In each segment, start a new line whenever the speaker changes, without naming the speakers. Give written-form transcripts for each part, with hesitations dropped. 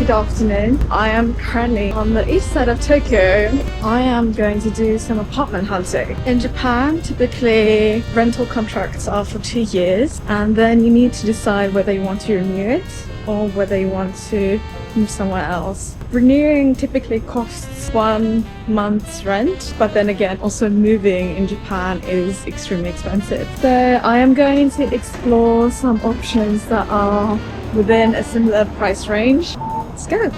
Good afternoon. I am currently on the east side of Tokyo. I am going to do some apartment hunting. In Japan, typically rental contracts are for 2 years, and then you need to decide whether you want to renew it or whether you want to move somewhere else. Renewing typically costs 1 month's rent, but then again, also moving in Japan is extremely expensive. So I am going to explore some options that are within a similar price range. Let's go.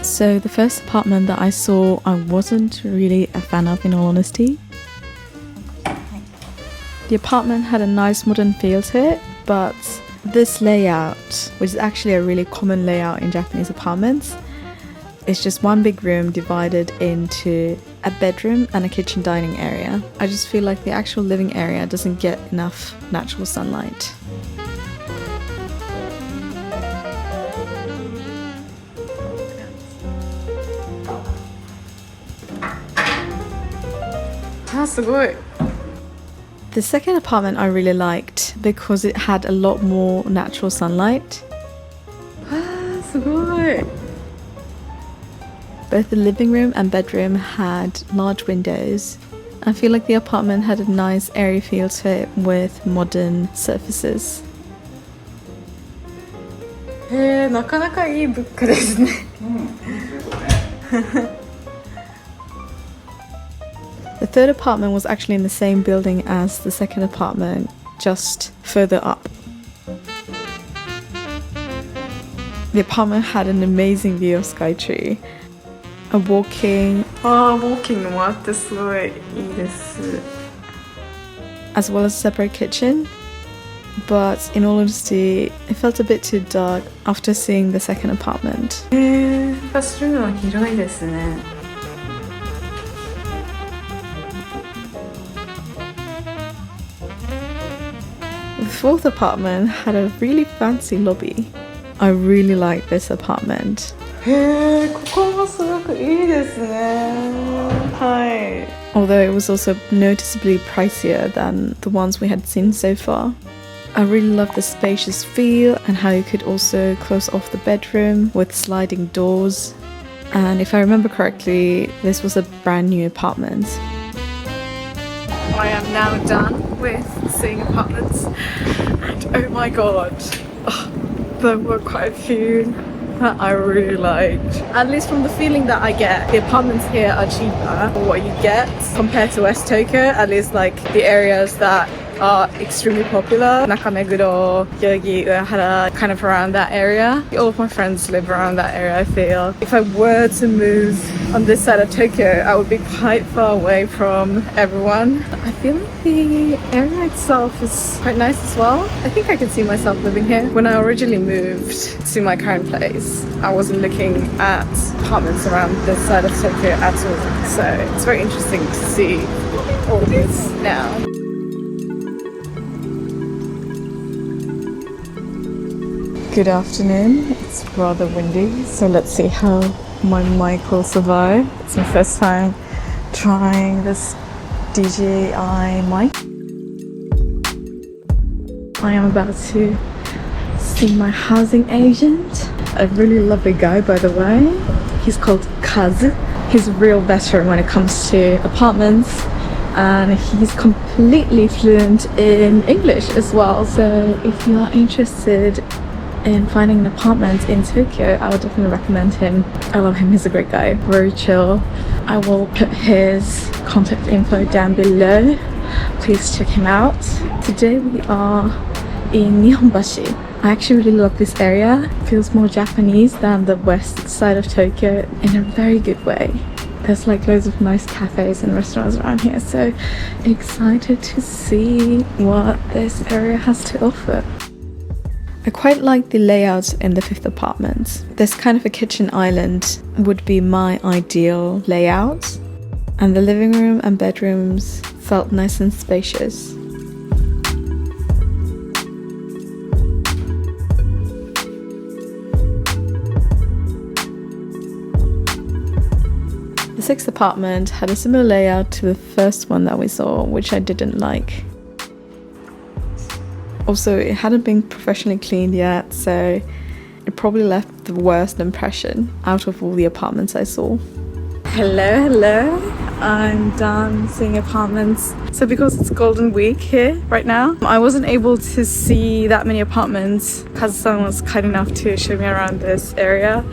So the first apartment that I saw, I wasn't really a fan of, in all honesty. The apartment had a nice modern feel to it, but this layout, which is actually a really common layout in Japanese apartments, it's just one big room divided into a bedroom and a kitchen dining area. I just feel like the actual living area doesn't get enough natural sunlight. The second apartment I really liked because it had a lot more natural sunlight. Both the living room and bedroom had large windows. I feel like the apartment had a nice airy feel to it with modern surfaces.
なかなかいい物価ですね。
The third apartment was actually in the same building as the second apartment, just further up. The apartment had an amazing view of Skytree. A walking as well as a separate kitchen, but in all honesty, it felt a bit too dark after seeing the second apartment. The fourth apartment had a really fancy lobby. I really liked this apartment. Although it was also noticeably pricier than the ones we had seen so far. I really loved the spacious feel and how you could also close off the bedroom with sliding doors. And if I remember correctly, this was a brand new apartment.
I am now done with seeing apartments, and oh my god, there were quite a few that I really liked. At least from the feeling that I get, the apartments here are cheaper for what you get compared to West Tokyo, at least like the areas that are extremely popular. Nakameguro, Yogi, Uehara, kind of around that area. All of my friends live around that area, I feel. If I were to move on this side of Tokyo, I would be quite far away from everyone. I feel like the area itself is quite nice as well. I think I can see myself living here. When I originally moved to my current place, I wasn't looking at apartments around this side of Tokyo at all. So it's very interesting to see all this now.
Good afternoon. It's rather windy, so let's see how my mic will survive. It's my first time trying this DJI mic. I am about to see my housing agent. A really lovely guy, by the way. He's called Kazu. He's a real veteran when it comes to apartments, and he's completely fluent in English as well. So if you are interested in finding an apartment in Tokyo, I would definitely recommend him. I love him, he's a great guy, very chill. I will put his contact info down below. Please check him out. Today we are in Nihonbashi. I actually really love this area. It feels more Japanese than the west side of Tokyo in a very good way. There's like loads of nice cafes and restaurants around here, so excited to see what this area has to offer. I quite like the layout in the fifth apartment. This kind of a kitchen island would be my ideal layout, and the living room and bedrooms felt nice and spacious. The sixth apartment had a similar layout to the first one that we saw, which I didn't like. Also, it hadn't been professionally cleaned yet, so it probably left the worst impression out of all the apartments I saw. Hello. I'm done seeing apartments. So because it's Golden Week here right now, I wasn't able to see that many apartments. Kazu-san was kind enough to show me around this area.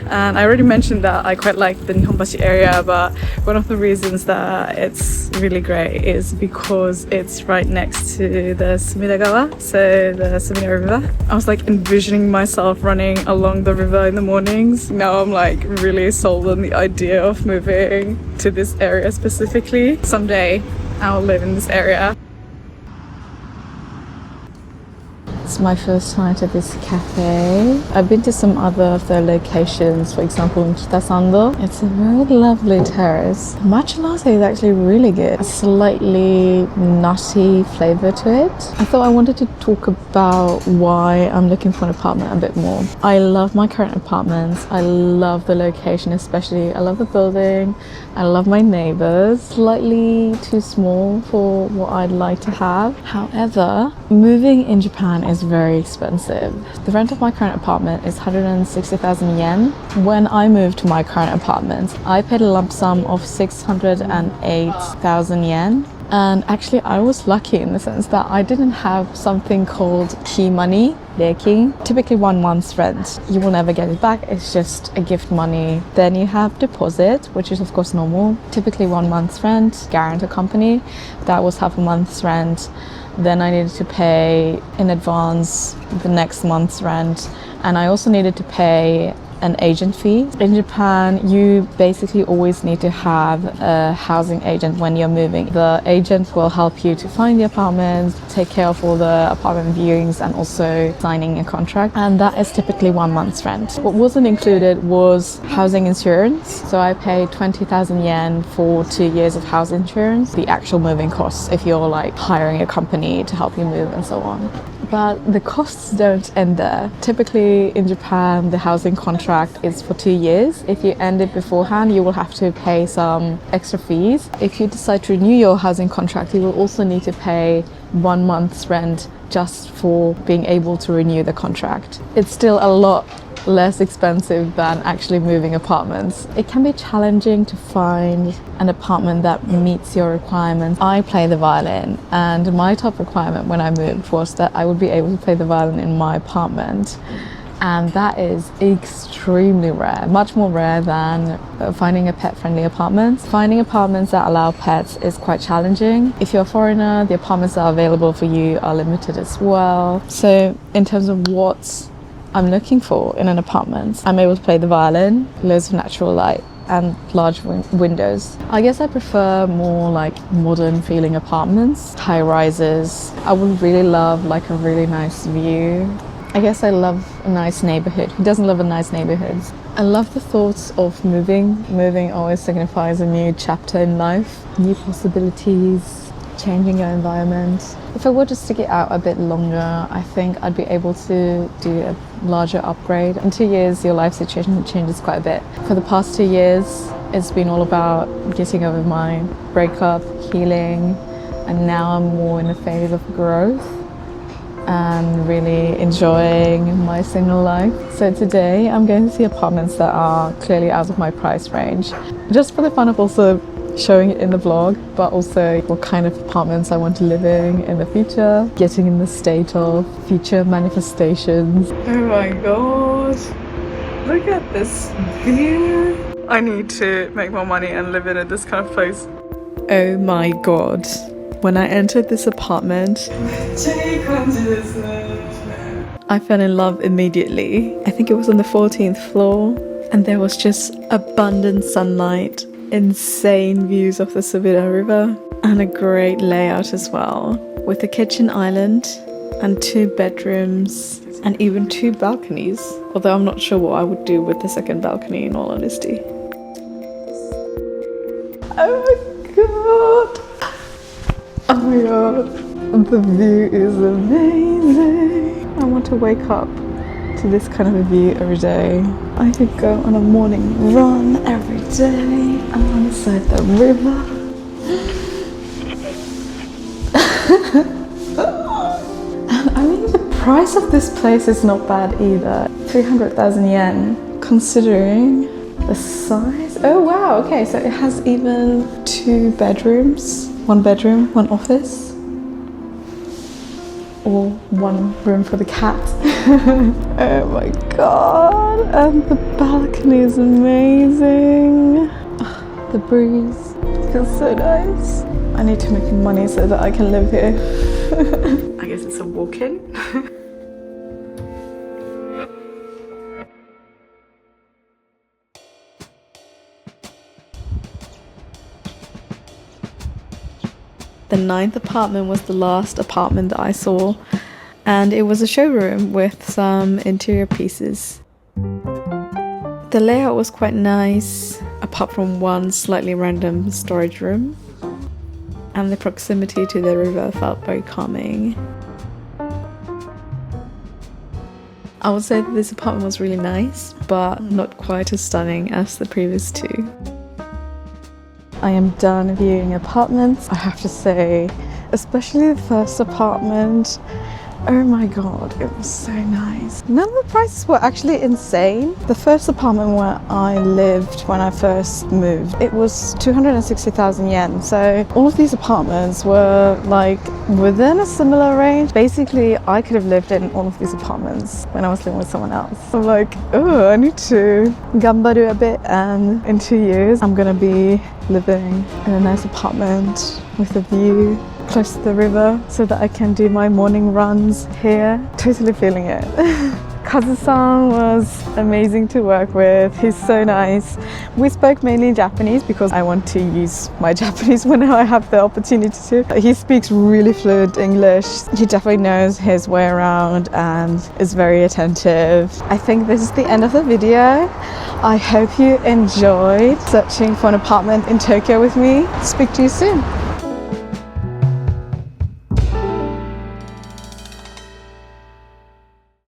And I already mentioned that I quite like the nihonbashi area, but one of the reasons that it's really great is because it's right next to the Sumida, so the Sumida River. I was like envisioning myself running along the river in the mornings. Now I'm like really sold on the idea of moving to this area specifically. Someday I'll live in this area. It's my first time to this cafe. I've been to some other of their locations, for example in Kitasando. It's a very lovely terrace. The matcha latte is actually really good. A slightly nutty flavor to it. I thought I wanted to talk about why I'm looking for an apartment a bit more. I love my current apartments. I love the location especially. I love the building. I love my neighbors. Slightly too small for what I'd like to have. However, moving in Japan is very expensive. The rent of my current apartment is 160,000 yen. When I moved to my current apartment, I paid a lump sum of 608,000 yen. And actually I was lucky in the sense that I didn't have something called key money, reiki. Typically 1 month's rent. You will never get it back, it's just a gift money. Then you have deposit, which is of course normal. Typically 1 month's rent, guarantor company. That was half a month's rent. Then I needed to pay in advance the next month's rent. And I also needed to pay an agent fee. In Japan, you basically always need to have a housing agent when you're moving. The agent will help you to find the apartments, take care of all the apartment viewings and also signing a contract. And that is typically 1 month's rent. What wasn't included was housing insurance. So I paid 20,000 yen for 2 years of house insurance. The actual moving costs if you're like hiring a company to help you move and so on. But the costs don't end there. Typically in Japan, the housing contract is for 2 years. If you end it beforehand, you will have to pay some extra fees. If you decide to renew your housing contract, you will also need to pay 1 month's rent just for being able to renew the contract. It's still a lot less expensive than actually moving apartments. It can be challenging to find an apartment that meets your requirements. I play the violin, and my top requirement when I moved was that I would be able to play the violin in my apartment. And that is extremely rare, much more rare than finding a pet-friendly apartment. Finding apartments that allow pets is quite challenging. If you're a foreigner, the apartments that are available for you are limited as well. So in terms of what I'm looking for in an apartment, I'm able to play the violin, loads of natural light and large windows. I guess I prefer more like modern feeling apartments, high rises. I would really love like a really nice view. I guess I love a nice neighborhood. Who doesn't love a nice neighborhood? I love the thoughts of moving. Moving always signifies a new chapter in life, new possibilities, changing your environment. If I were to stick it out a bit longer, I think I'd be able to do a larger upgrade. In 2 years, your life situation changes quite a bit. For the past 2 years, it's been all about getting over my breakup, healing, and now I'm more in a phase of growth and really enjoying my single life. So today I'm going to see apartments that are clearly out of my price range, just for the fun of also showing it in the vlog, but also what kind of apartments I want to live in the future, getting in the state of future manifestations. Oh my god, look at this view. I need to make more money and live in this kind of place. Oh my god, when I entered this apartment, I fell in love immediately. I think it was on the 14th floor and there was just abundant sunlight, insane views of the Sumida River, and a great layout as well, with a kitchen island and 2 bedrooms and even 2 balconies, although I'm not sure what I would do with the second balcony in all honesty. Oh my god! Oh my god, the view is amazing. I want to wake up to this kind of a view every day. I could go on a morning run every day alongside the river. And I price of this place is not bad either. 300,000 yen, considering the size. Oh wow, okay, so it has even 2 bedrooms. 1 bedroom, 1 office. Or 1 room for the cat. Oh my god, and the balcony is amazing. The breeze feels so nice. I need to make money so that I can live here. I guess it's a walk-in. The 9th apartment was the last apartment that I saw, and it was a showroom with some interior pieces. The layout was quite nice, apart from 1 slightly random storage room, and the proximity to the river felt very calming. I would say that this apartment was really nice, but not quite as stunning as the previous 2. I am done viewing apartments. I have to say, especially the first apartment, oh my god, it was so nice. None of the prices were actually insane. The first apartment where I lived when I first moved, it was 260,000 yen. So all of these apartments were like within a similar range. Basically, I could have lived in all of these apartments when I was living with someone else. I'm like, oh, I need to gambaru a bit, and in 2 years, I'm gonna be living in a nice apartment with a view close to the river so that I can do my morning runs here. Totally feeling it. Kazu-san was amazing to work with. He's so nice. We spoke mainly Japanese because I want to use my Japanese whenever I have the opportunity to. He speaks really fluent English. He definitely knows his way around and is very attentive. I think this is the end of the video. I hope you enjoyed searching for an apartment in Tokyo with me. Speak to you soon.